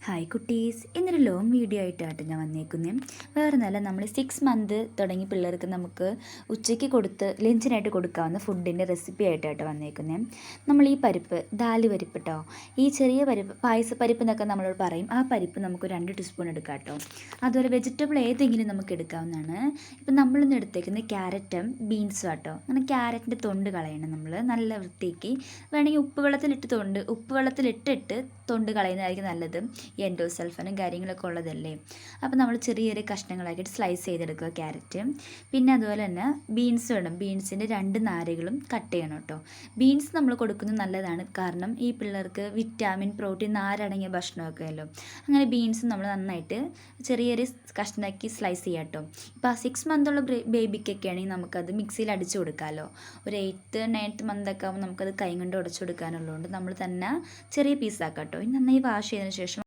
Hi കുട്ടീസ്, ഇന്നൊരു long video ആയിട്ടാണ് ഞാൻ വന്നേക്കുന്നത്. വേറെ നല്ല നമ്മൾ 6 മന്ത് തുടങ്ങി പിള്ളേർക്ക് നമുക്ക് ഉച്ചയ്ക്ക് ലഞ്ചിനായിട്ട് കൊടുക്കാവുന്ന ഫുഡിൻ്റെ റെസിപ്പി ആയിട്ടാണ് വന്നേക്കുന്നത്. നമ്മൾ ഈ പരിപ്പ് ദാല് പരിപ്പ് കേട്ടോ, ഈ ചെറിയ പരിപ്പ് പായസപ്പരിപ്പ് എന്നൊക്കെ നമ്മളോട് പറയും. ആ പരിപ്പ് നമുക്ക് 2 ടീസ്പൂൺ എടുക്കാം കേട്ടോ. അതുപോലെ വെജിറ്റബിൾ ഏതെങ്കിലും നമുക്ക് എടുക്കാവുന്നതാണ്. ഇപ്പം നമ്മളിന്ന് എടുത്തേക്കുന്നത് ക്യാരറ്റും ബീൻസും കേട്ടോ. അങ്ങനെ ക്യാരറ്റിൻ്റെ തൊണ്ട് കളയണം നമ്മൾ നല്ല വൃത്തിയാക്കി. വേണമെങ്കിൽ ഉപ്പ് വെള്ളത്തിലിട്ടിട്ട് തൊണ്ട് കളയുന്നതായിരിക്കും നല്ലത്. എൻഡോസൾഫാനും കാര്യങ്ങളൊക്കെ ഉള്ളതല്ലേ. അപ്പോൾ നമ്മൾ ചെറിയ കഷ്ണങ്ങളാക്കിയിട്ട് സ്ലൈസ് ചെയ്തെടുക്കുക ക്യാരറ്റ്. പിന്നെ അതുപോലെ തന്നെ ബീൻസ് വേണം. ബീൻസിൻ്റെ 2 നാരുകളും കട്ട് ചെയ്യണം കേട്ടോ. ബീൻസ് നമ്മൾ കൊടുക്കുന്നത് നല്ലതാണ്, കാരണം ഈ പിള്ളേർക്ക് വിറ്റാമിൻ പ്രോട്ടീൻ നാരടങ്ങിയ ഭക്ഷണമൊക്കെ അല്ലോ. അങ്ങനെ ബീൻസ് നമ്മൾ നന്നായിട്ട് ചെറിയൊരു കഷ്ണമാക്കി സ്ലൈസ് ചെയ്യാം കേട്ടോ. ഇപ്പോൾ ആ 6 മന്തുള്ള ബേബിക്കൊക്കെ ആണെങ്കിൽ നമുക്കത് മിക്സിയിൽ അടിച്ചു കൊടുക്കാമല്ലോ. ഒരു 8th 9th ഒക്കെ ആകുമ്പോൾ നമുക്കത് കൈ കൊണ്ട് ഉടച്ചു കൊടുക്കാനുള്ളതുകൊണ്ട് നമ്മൾ തന്നെ ചെറിയ പീസാക്കാം കേട്ടോ. ഇനി നന്നായി വാഷ് ചെയ്തതിന് ശേഷം